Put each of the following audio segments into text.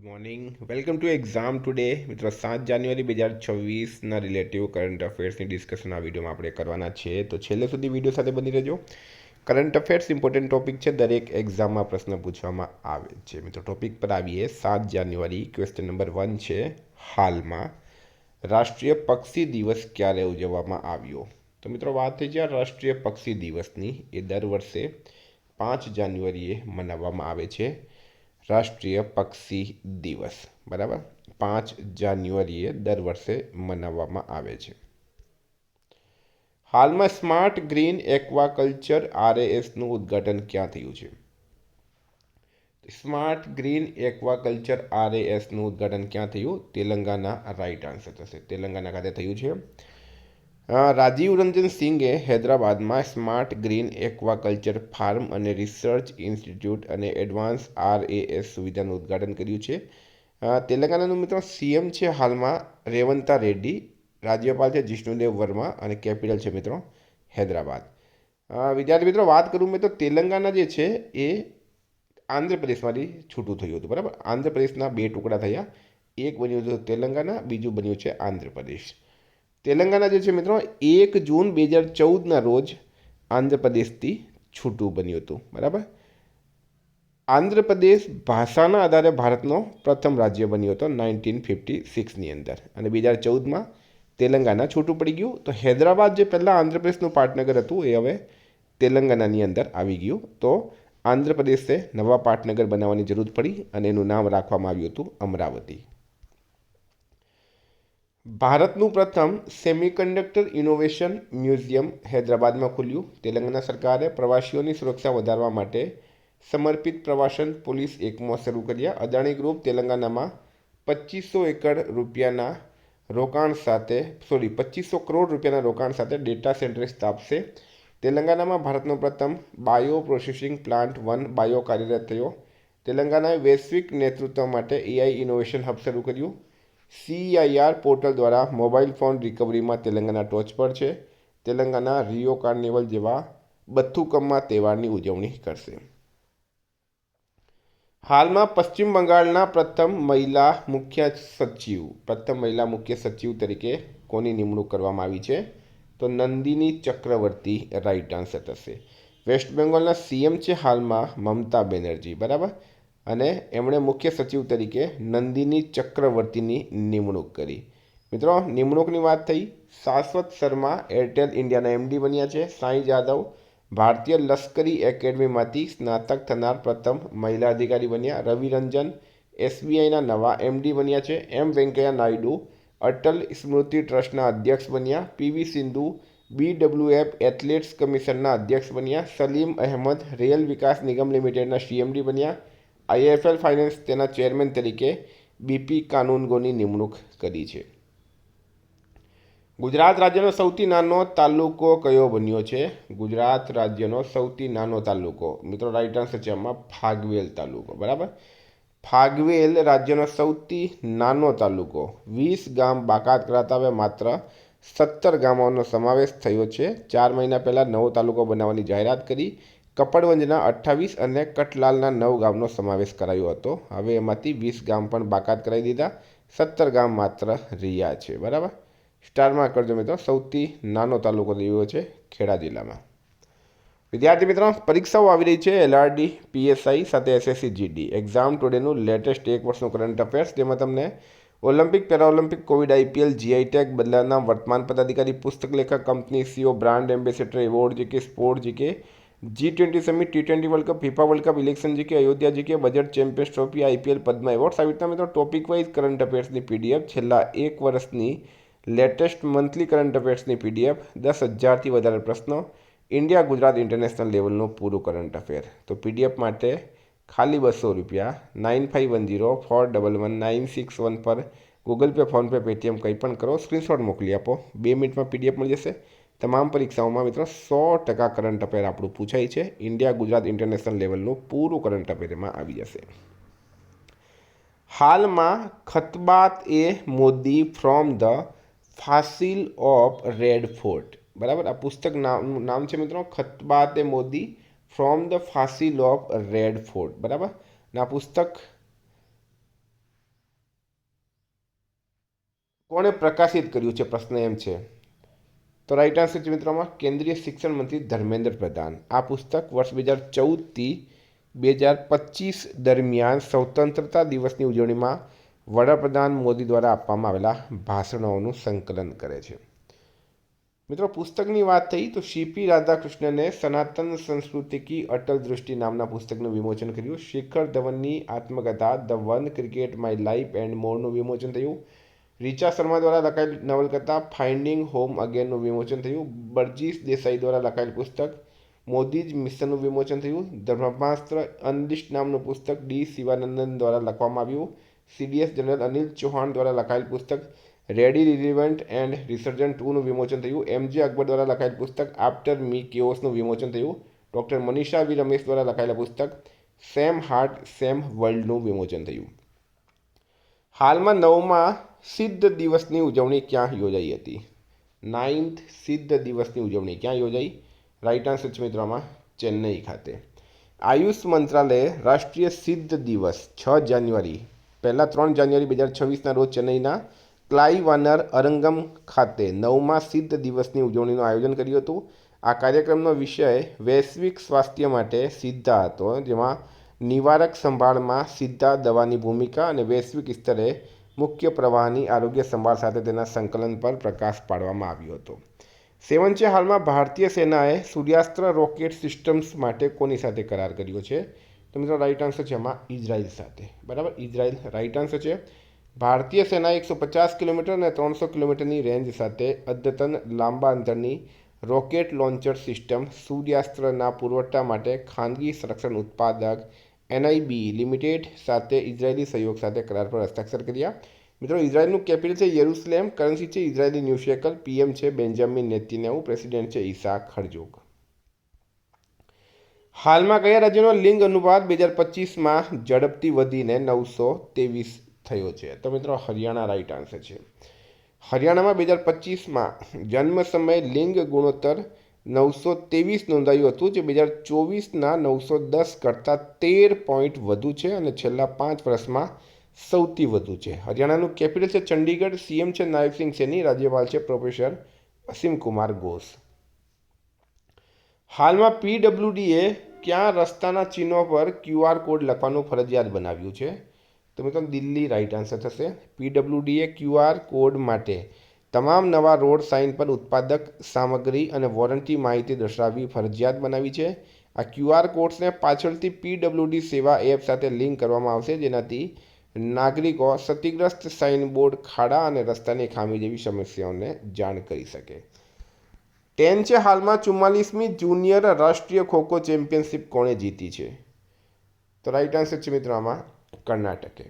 Good morning welcome to exam today મિત્રો 7 જાન્યુઆરી 2026ના relative current અફેર્સની discussion આ વિડીયોમાં આપણે કરવાના છે તો છેલ્લે સુધી વિડીયો સાથે બની રહેજો. કરંટ અફેર્સ ઇમ્પોર્ટન્ટ ટોપિક છે, દરેક એક્ઝામમાં પ્રશ્ન પૂછવામાં આવે છે. મિત્રો ટોપિક પર આવીએ. 7 જાન્યુઆરી ક્વેશ્ચન નંબર 1 છે, હાલમાં રાષ્ટ્રીય પક્ષી દિવસ ક્યારે ઉજવવામાં આવ્યો? તો મિત્રો વાત થઈ છે રાષ્ટ્રીય પક્ષી દિવસની. એ દર વર્ષે 5 જાન્યુઆરીએ મનાવવામાં આવે છે રાષ્ટ્રીય પક્ષી દિવસ. બરાબર, 5 જાન્યુઆરીએ દર વર્ષે મનાવવામાં આવે છે. હાલમાં સ્માર્ટ ગ્રીન એક્વાકલ્ચર RASનું ઉદ્ઘાટન ક્યાં થયું છે? સ્માર્ટ ગ્રીન એક્વાકલ્ચર RASનું ઉદ્ઘાટન ક્યાં થયું? તેલંગાના રાઈટ આન્સર થશે. તેલંગાના ખાતે થયું છે. રાજીવ રંજન સિંઘે હૈદરાબાદમાં સ્માર્ટ ગ્રીન એક્વાકલ્ચર ફાર્મ અને રિસર્ચ ઇન્સ્ટિટ્યૂટ અને એડવાન્સ RAS સુવિધાનું ઉદ્ઘાટન કર્યું છે. તેલંગાણાનું મિત્રો CM છે હાલમાં રેવંતા રેડ્ડી, રાજ્યપાલ છે જિષ્ણુદેવ વર્મા અને કેપિટલ છે મિત્રો હૈદરાબાદ. વિદ્યાર્થી મિત્રો વાત કરું મેં તો તેલંગાણા જે છે એ આંધ્રપ્રદેશમાંથી છૂટું થયું હતું. બરાબર, આંધ્રપ્રદેશના 2 ટુકડા થયા, એક બન્યું હતું તેલંગાણા, બીજું બન્યું છે આંધ્રપ્રદેશ. તેલંગાણા જે છે મિત્રો 1 જૂન 2014ના રોજ આંધ્રપ્રદેશથી છૂટું બન્યું હતું. બરાબર, આંધ્રપ્રદેશ ભાષાના આધારે ભારતનો પ્રથમ રાજ્ય બન્યો હતો 1956ની અંદર, અને 2014માં તેલંગાણા છૂટું પડી ગયું. તો હૈદરાબાદ જે પહેલાં આંધ્રપ્રદેશનું પાટનગર હતું એ હવે તેલંગાણાની અંદર આવી ગયું. તો આંધ્રપ્રદેશે નવા પાટનગર બનાવવાની જરૂર પડી અને એનું નામ રાખવામાં આવ્યું હતું અમરાવતી. ભારતનું પ્રથમ સેમિકન્ડક્ટર ઇનોવેશન મ્યુઝિયમ હૈદરાબાદમાં ખુલ્યું. તેલંગાણા સરકારે પ્રવાસીઓની સુરક્ષા વધારવા માટે સમર્પિત પ્રવાસન પોલીસ એકમો શરૂ કર્યા. અદાણી ગ્રુપ તેલંગાણામાં 2500 એકર રૂપિયાના રોકાણ સાથે 2500 કરોડ રૂપિયાના રોકાણ સાથે ડેટા સેન્ટર સ્થાપશે. તેલંગાણામાં ભારતનો પ્રથમ બાયો પ્રોસેસિંગ પ્લાન્ટ 1 બાયો કાર્યરત થયો. તેલંગાણાએ વૈશ્વિક નેતૃત્વ માટે AI ઇનોવેશન હબ શરૂ કર્યું. CIR પોર્ટલ દ્વારા મોબાઈલ ફોન રિકવરીમાં તેલંગાણા ટોચ પર છે. તેલંગાણા રિયો કાર્નિવલ જેવા બથુકમ્મા તહેવારની ઉજવણી કરશે. હાલમાં પશ્ચિમ બંગાળના પ્રથમ મહિલા મુખ્ય સચિવ તરીકે કોની નિમણૂક કરવામાં આવી છે? તો નંદિની ચક્રવર્તી રાઈટ આન્સર થશે. વેસ્ટ બેંગોલના CM છે હાલમાં મમતા બેનર્જી. બરાબર, અને એમણે મુખ્ય સચિવ તરીકે નંદિની ચક્રવર્તીની નિમણૂક કરી. મિત્રો નિમણૂકની વાત થઈ. શાશ્વત શર્મા એરટેલ ઇન્ડિયાના MD બન્યા છે. સાંઈ જાદવ ભારતીય લશ્કરી એકેડમીમાંથી સ્નાતક થનાર પ્રથમ મહિલા અધિકારી બન્યા. રવિ રંજન SBIના નવા MD બન્યા છે. વેંકૈયા નાયડુ અટલ સ્મૃતિ ટ્રસ્ટના અધ્યક્ષ બન્યા. PV સિંધુ BWF એથ્લેટ્સ કમિશનના અધ્યક્ષ બન્યા. સલીમ અહેમદ રેલ વિકાસ નિગમ લિમિટેડના CMD બન્યા. IIFL ફાઇનાન્સ તેના ચેરમેન તરીકે BP કાનૂનગોની નિમણૂક કરી છે. ગુજરાત રાજ્યનો સૌથી નાનો તાલુકો કયો બન્યો છે? ગુજરાત રાજ્યનો સૌથી નાનો તાલુકો મિત્રો રાઈટ આન્સર છે આમાં ફાગવેલ તાલુકો. બરાબર, ફાગવેલ રાજ્યનો સૌથી નાનો તાલુકો. 20 ગામ બાકાત કરાતા હવે માત્ર 17 ગામોનો સમાવેશ થયો છે. 4 મહિના પહેલાં નવો તાલુકો બનાવવાની જાહેરાત કરી. કપડવંજના 28 અને કટલાલના 9 ગામનો સમાવેશ કરાયો હતો. હવે એમાંથી 20 ગામ પણ બાકાત કરાવી દીધા, 17 ગામ માત્ર રહ્યા છે. બરાબર, સ્ટારમાં કરજો મિત્રો. સૌથી નાનો તાલુકો રહ્યો છે ખેડા જિલ્લામાં. વિદ્યાર્થી મિત્રો પરીક્ષાઓ આવી રહી છે LRD PSI સાથે SSC GD. એક્ઝામ ટુડેનું લેટેસ્ટ 1 વર્ષનું કરંટ અફેર્સ, જેમાં તમને Olympic, Paralympic, Covid, IPL, GI tag, બદલાના વર્તમાન પદાધિકારી, પુસ્તક લેખક, company CEO, brand ambassador, award GK, sport GK, G20 summit, T20 world cup, FIFA world cup, election GK, Ayodhya GK, budget, champions trophy, IPL, Padma awards, આવી રીતના મિત્રો ટોપિક વાઇઝ કરંટ અફેર્સની PDF, છેલ્લા 1 વર્ષની લેટેસ્ટ મંથલી કરંટ અફેર્સની PDF, 10,000થી વધારે પ્રશ્નો, ઇન્ડિયા ગુજરાત ઇન્ટરનેશનલ લેવલનું પૂરું કરંટ અફેર. તો PDF માટે ખાલી ₹200 9510411961 પર ગૂગલ પે, ફોનપે, પેટીએમ કંઈ પણ કરો, સ્ક્રીનશોટ મોકલી આપો. 2 મિનિટમાં PDF મળી જશે. તમામ પરીક્ષાઓમાં મિત્રો 100% કરંટ અફેર આપણું પૂછાય છે. ઇન્ડિયા ગુજરાત ઇન્ટરનેશનલ લેવલનું પૂરું કરંટ અફેરમાં આવી જશે. હાલમાં ખતબાત એ મોદી ફ્રોમ ધ ફાસિલ ઓફ રેડ ફોર્ટ. બરાબર, આ પુસ્તક નામ છે મિત્રો ખતબાત એ મોદી ફ્રોમ ધ ફાસિલ ઓફ રેડ ફોર્ટ. બરાબર, અને આ પુસ્તક કોણે પ્રકાશિત કર્યું છે? પ્રશ્ન એમ છે. તો રાઈટ આન્સર છે મિત્રોમાં કેન્દ્રીય શિક્ષણ મંત્રી ધર્મેન્દ્ર પ્રધાન. આ પુસ્તક વર્ષ 2014થી 2025 દરમિયાન સ્વતંત્રતા દિવસની ઉજવણીમાં વડાપ્રધાન મોદી દ્વારા આપવામાં આવેલા ભાષણોનું સંકલન કરે છે. મિત્રો પુસ્તકની વાત થઈ તો સીપી રાધાકૃષ્ણને સનાતન સંસ્કૃતિ કી અટલ દૃષ્ટિ નામના પુસ્તકનું વિમોચન કર્યું. શિખર ધવનની આત્મકથા the one cricket my life and મોરનું વિમોચન થયું. રીચા શર્મા દ્વારા લખાયેલ નવલકથા ફાઇન્ડિંગ હોમ અગેનનું વિમોચન થયું. બરજીસ દેસાઈ દ્વારા લખાયેલ પુસ્તક મોદી જ મિશનનું વિમોચન થયું. બ્રહ્માસ્ત્ર અનલિસ્ટ નામનું પુસ્તક ડી શિવાનંદન દ્વારા લખવામાં આવ્યું. સીડીએસ જનરલ અનિલ ચૌહાણ દ્વારા લખાયેલ પુસ્તક રેડી રિલિવન્ટ એન્ડ રિસર્જન્ટ 2નું વિમોચન થયું. એમજે અકબર દ્વારા લખાયેલ પુસ્તક આફ્ટર મી કેઓસનું વિમોચન થયું. ડૉક્ટર મનીષા વી રમેશ દ્વારા લખાયેલા પુસ્તક સેમ હાર્ટ સેમ વર્લ્ડનું વિમોચન થયું. હાલમાં 9મા સિદ્ધ દિવસની ઉજવણી ક્યાં યોજાઈ હતી? 9th સિદ્ધ દિવસની ઉજવણી ક્યાં યોજાઈ? રાઈટ આન્સર છે મિત્રોમાં ચેન્નઈ ખાતે. આયુષ મંત્રાલયે રાષ્ટ્રીય સિદ્ધ દિવસ 6 જાન્યુઆરી પહેલાં 3 જાન્યુઆરી 2026ના રોજ ચેન્નઈના ક્લાઈવાનર અરંગમ ખાતે 9મા સિદ્ધ દિવસની ઉજવણીનું આયોજન કર્યું હતું. આ કાર્યક્રમનો વિષય વૈશ્વિક સ્વાસ્થ્ય માટે સિદ્ધા હતો, જેમાં નિવારક સંભાળમાં સિદ્ધા દવાની ભૂમિકા અને વૈશ્વિક સ્તરે મુખ્ય પ્રવાહની આરોગ્ય સંભાળ સાથે તેના સંકલન પર પ્રકાશ પાડવામાં આવ્યો હતો. 7 છે. હાલમાં ભારતીય સેનાએ સૂર્યાસ્ત્ર રોકેટ સિસ્ટમ્સ માટે કોની સાથે કરાર કર્યો છે? તો મિત્રો રાઈટ આન્સર છે એમાં ઇઝરાયલ સાથે. બરાબર, ઇઝરાયલ રાઈટ આન્સર છે. ભારતીય સેનાએ 150 કિલોમીટર અને 300 કિલોમીટરની રેન્જ સાથે અદ્યતન લાંબા અંતરની રોકેટ લોન્ચર સિસ્ટમ સૂર્યાસ્ત્રના પુરવઠા માટે ખાનગી સંરક્ષણ ઉત્પાદક એનઆઈબી લિમિટેડ સાથે ઇઝરાયેલી સહયોગ સાથે કરાર પર હસ્તાક્ષર કર્યા. મિત્રો ઇઝરાયલનું કેપિટલ છે યરુસલેમ, કરન્સી છે ઇઝરાયેલી ન્યૂ શેકલ, પીએમ છે બેન્જામિન નેતન્યાહુ, પ્રેસિડેન્ટ છે ઈસાક હર્જોગ. હાલમાં કયા રાજ્યનો લિંગ અનુપાત 2025માં ઝડપથી વધીને 923 થયો છે? તો મિત્રો હરિયાણા રાઈટ આન્સર છે. હરિયાણામાં 2025માં જન્મ સમયે લિંગ ગુણોત્તર 923 નોંધાયું હતું, જે 2024ના 910 કરતાં 13 પોઈન્ટ વધુ છે અને છેલ્લા 5 વર્ષમાં સૌથી વધુ છે. હરિયાણાનું કેપિટલ છે ચંડીગઢ, સીએમ છે નાયબસિંહ સૈની, રાજ્યપાલ છે પ્રોફેસર અસીમ કુમાર ઘોષ. હાલમાં પીડબ્લ્યુડીએ ક્યાં રસ્તાના ચિહ્નો પર ક્યુઆર કોડ લખવાનું ફરજિયાત બનાવ્યું છે? તો મિત્રો દિલ્હી રાઈટ આન્સર થશે. પીડબ્લ્યુડીએ ક્યુઆર કોડ માટે તમામ નવા રોડ સાઇન પર ઉત્પાદક સામગ્રી અને વોરંટી માહિતી દર્શાવવી ફરજિયાત બનાવી છે. આ ક્યુઆર કોડ્સને પાછળથી પીડબ્લ્યુડી સેવા એપ સાથે લિંક કરવામાં આવશે, જેનાથી નાગરિકો ક્ષતિગ્રસ્ત સાઇનબોર્ડ, ખાડા અને રસ્તાની ખામી જેવી સમસ્યાઓને જાણ કરી શકે. 10 છે. હાલમાં 44મી જુનિયર રાષ્ટ્રીય ખોખો ચેમ્પિયનશિપ કોણે જીતી છે? તો રાઈટ આન્સર છે મિત્રો આમાં કર્ણાટકે.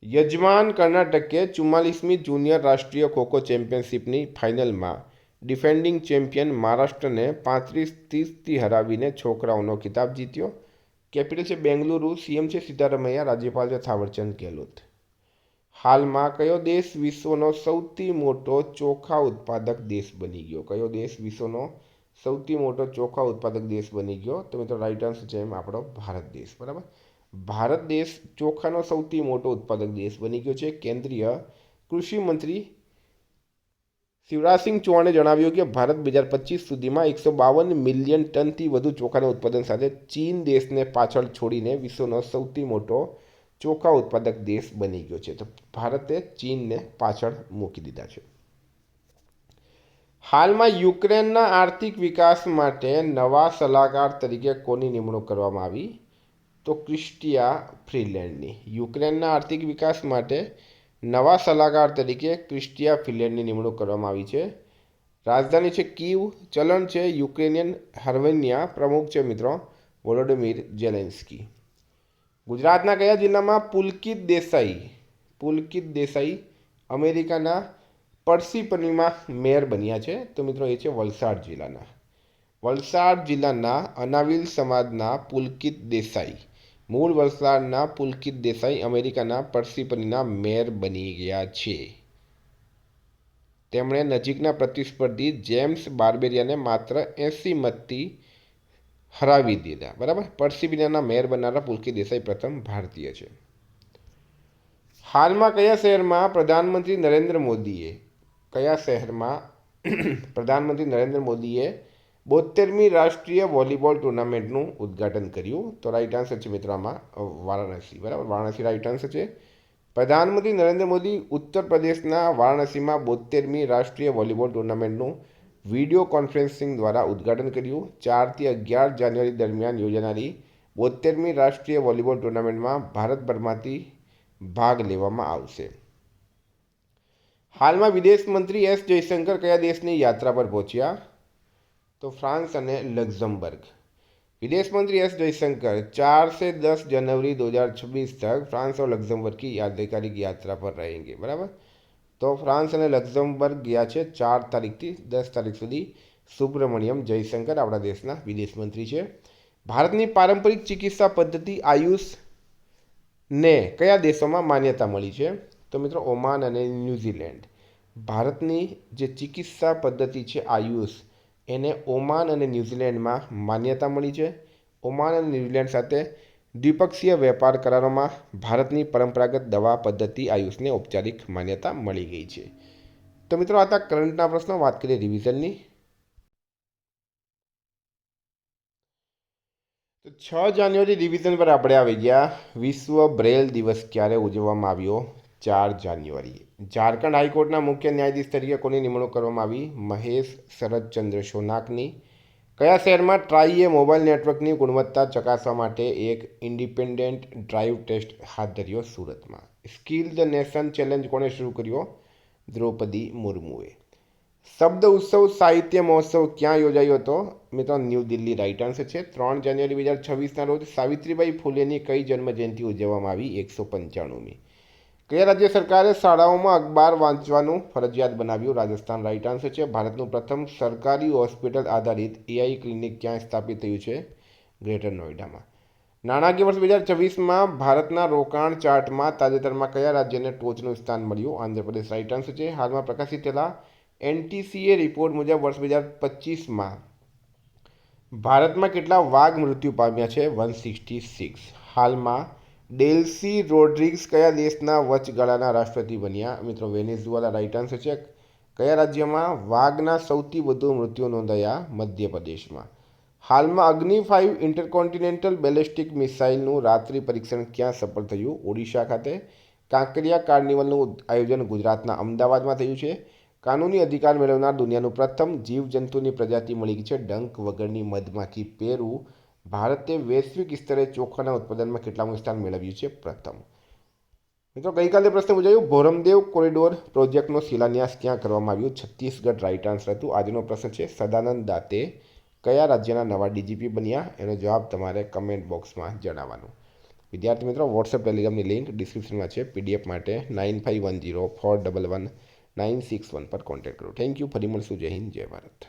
યજમાન કર્ણાટકે 44મી જુનિયર રાષ્ટ્રીય ખોખો ચેમ્પિયનશિપની ફાઇનલમાં ડિફેન્ડિંગ ચેમ્પિયન મહારાષ્ટ્રને 35-30થી હરાવીને છોકરાઓનો ખિતાબ જીત્યો. કેપિટલ છે બેંગલુરુ, સીએમ છે સિદ્ધારમૈયા, રાજ્યપાલ છે થાવરચંદ ગેહલોત. હાલમાં કયો દેશ વિશ્વનો સૌથી મોટો ચોખા ઉત્પાદક દેશ બની ગયો? કયો દેશ વિશ્વનો સૌથી મોટો ચોખા ઉત્પાદક દેશ બની ગયો? તો મિત્રો રાઈટ આન્સર છે એમ આપણો ભારત દેશ. બરાબર, ભારત દેશ ચોખાનો સૌથી મોટો ઉત્પાદક દેશ બની ગયો છે. કેન્દ્રીય કૃષિ મંત્રી શિવરાજસિંહ ચૌહાણે જણાવ્યું કે ભારત 2025 સુધીમાં 152 મિલિયન ટનથી વધુ ચોખાના ઉત્પાદન સાથે ચીન દેશને પાછળ છોડીને વિશ્વનો સૌથી મોટો ચોખા ઉત્પાદક દેશ બની ગયો છે. તો ભારતે ચીનને પાછળ મૂકી દીધા છે. હાલમાં યુક્રેનના આર્થિક વિકાસ માટે નવા સલાહકાર તરીકે કોની નિમણૂક કરવામાં આવી? તો ક્રિસ્ટિયા ફ્રીલેન્ડની. યુક્રેનના આર્થિક વિકાસ માટે નવા સલાહકાર તરીકે ક્રિસ્ટિયા ફ્રીલેન્ડની નિમણૂક કરવામાં આવી છે. રાજધાની છે કીવ, ચલણ છે યુક્રેનિયન હર્વેનિયા, પ્રમુખ છે મિત્રો વોલોડિમીર ઝેલેન્સ્કી. ગુજરાતના કયા જિલ્લામાં પુલકિત દેસાઈ અમેરિકાના પરસીપનીમાં મેયર બન્યા છે? તો મિત્રો એ છે વલસાડ જિલ્લાના અનાવિલ સમાજના પુલકિત દેસાઈ, મૂળ વલસાડના પુલકિત દેસાઈ અમેરિકાના પરસીપનીના મેયર બની ગયા છે. તેમણે નજીકના પ્રતિસ્પર્ધી જેમ્સ બાર્બેરિયાને માત્ર 80 મતથી હરાવી દીધા. બરાબર, પરસીપનીના મેયર બનનારા પુલકિત દેસાઈ પ્રથમ ભારતીય છે. હાલમાં કયા શહેરમાં પ્રધાનમંત્રી નરેન્દ્ર મોદીએ પ્રધાનમંત્રી નરેન્દ્ર મોદીએ 72મી રાષ્ટ્રીય વોલીબોલ ટુર્નામેન્ટનું ઉદ્ઘાટન કર્યું? તો રાઈટ આન્સર છે મિત્રો આમાં વારાણસી. બરાબર, વારાણસી રાઈટ આન્સર છે. પ્રધાનમંત્રી નરેન્દ્ર મોદી ઉત્તર પ્રદેશના વારાણસીમાં 72મી રાષ્ટ્રીય વોલીબોલ ટુર્નામેન્ટનું વિડીયો કોન્ફરન્સિંગ દ્વારા ઉદ્ઘાટન કર્યું. 4થી 11 જાન્યુઆરી દરમિયાન યોજાનારી 72મી રાષ્ટ્રીય વોલીબોલ ટુર્નામેન્ટમાં ભારતભરમાંથી ભાગ લેવામાં આવશે. હાલમાં વિદેશ મંત્રી એસ જયશંકર કયા દેશની યાત્રા પર પહોંચ્યા? તો ફ્રાંસ અને લક્ઝમબર્ગ. विदेश मंत्री एस जयशंकर 4 से 10 जनवरी 2026 तक फ्रांस और लग्जमबर्ग की आधिकारिक यात्रा पर रहेंगे. बराबर, तो फ्रांस और लग्जमबर्ग गया है 4 तारीख थी 10 तारीख सुधी. सुब्रमण्यम जयशंकर अपना देशना विदेश मंत्री है. भारतनी पारंपरिक चिकित्सा पद्धति आयुष ने कया देशों में मान्यता मળી છે? तो मित्रों ओमान और न्यूजीलैंड. भारतनी जे चिकित्सा पद्धति है आयुष એને ઓમાન અને ન્યૂઝીલેન્ડમાં માન્યતા મળી છે. ઓમાન અને ન્યૂઝીલેન્ડ સાથે દ્વિપક્ષીય વેપાર કરારોમાં ભારતની પરંપરાગત દવા પદ્ધતિ આયુષને ઔપચારિક માન્યતા મળી ગઈ છે. તો મિત્રો આ હતા કરંટના પ્રશ્નો. વાત કરીએ રિવિઝનની. તો 6 જાન્યુઆરી રિવિઝન પર આપણે આવી ગયા. વિશ્વ બ્રેલ દિવસ ક્યારે ઉજવવામાં આવ્યો? 4 જાન્યુઆરી. ઝારખંડ હાઈકોર્ટના મુખ્ય ન્યાયાધીશ તરીકે કોની નિમણૂક કરવામાં આવી? મહેશ શરદચંદ્ર સોનાકની. કયા શહેરમાં ટ્રાઈએ મોબાઈલ નેટવર્કની ગુણવત્તા ચકાસવા માટે એક ઇન્ડિપેન્ડન્ટ ડ્રાઈવ ટેસ્ટ હાથ ધર્યો? સુરતમાં. સ્કિલ ધ નેશન ચેલેન્જ કોણે શરૂ કર્યો? દ્રૌપદી મુર્મુએ. શબ્દ ઉત્સવ સાહિત્ય મહોત્સવ ક્યાં યોજાયો હતો? મિત્રો ન્યૂ દિલ્હી રાઈટ આન્સર છે. 3 જાન્યુઆરી 2026ના રોજ સાવિત્રીબાઈ ફૂલેની કઈ જન્મજયંતિ ઉજવવામાં આવી? 195મી. કયા રાજ્ય સરકારે શાળાઓમાં અખબાર વાંચવાનું ફરજિયાત બનાવ્યું? રાજસ્થાન રાઈટ આન્સર છે. ભારતનું પ્રથમ સરકારી હોસ્પિટલ આધારિત એઆઈ ક્લિનિક ક્યાં સ્થાપિત થયું છે? ગ્રેટર નોઈડામાં. નાણાકીય વર્ષ 2024માં ભારતના રોકાણ ચાર્ટમાં તાજેતરમાં કયા રાજ્યને ટોચનું સ્થાન મળ્યું? આંધ્રપ્રદેશ રાઈટ આન્સર છે. હાલમાં પ્રકાશિત થયેલા એનટીસીએ રિપોર્ટ મુજબ વર્ષ 2025માં ભારતમાં કેટલા વાઘ મૃત્યુ પામ્યા છે? 166. હાલમાં ડેલ્સી રોડ્રિગ્સ કયા દેશના વચગાળાના રાષ્ટ્રપતિ બન્યા? મિત્રો વેનેઝુએલા રાઈટ આન્સર છે. કયા રાજ્યમાં વાઘના સૌથી વધુ મૃત્યુ નોંધાયા? મધ્યપ્રદેશમાં. હાલમાં અગ્નિ 5 ઇન્ટરકોન્ટિનેન્ટલ બેલિસ્ટિક મિસાઇલનું રાત્રિ પરીક્ષણ ક્યાં સફળ થયું? ઓડિશા ખાતે. કાંકરિયા કાર્નિવલનું આયોજન ગુજરાતના અમદાવાદમાં થયું છે. કાનૂની અધિકાર મેળવનાર દુનિયાનું પ્રથમ જીવજંતુની પ્રજાતિ મળી ગઈ છે ડંક વગરની મધમાખી પેરુ. ભારતે વૈશ્વિક સ્તરે ચોખાના ઉત્પાદનમાં કેટલામું સ્થાન મેળવ્યું છે? પ્રથમ. મિત્રો ગઈકાલે પ્રશ્ન પૂછાયું ભોરમદેવ કોરિડોર પ્રોજેક્ટનો શિલાન્યાસ ક્યાં કરવામાં આવ્યું? છત્તીસગઢ રાઈટ આન્સર હતું. આજનો પ્રશ્ન છે સદાનંદ દાતે કયા રાજ્યના નવા ડીજીપી બન્યા? એનો જવાબ તમારે કમેન્ટ બોક્સમાં જણાવવાનો. વિદ્યાર્થી મિત્રો વોટ્સએપ ટેલિગ્રામની લિંક ડિસ્ક્રિપ્શનમાં છે. પીડીએફ માટે 9510411961 પર કોન્ટેક્ટ કરો. Thank you. ફરી મળશું. જય હિન્દ, જય ભારત.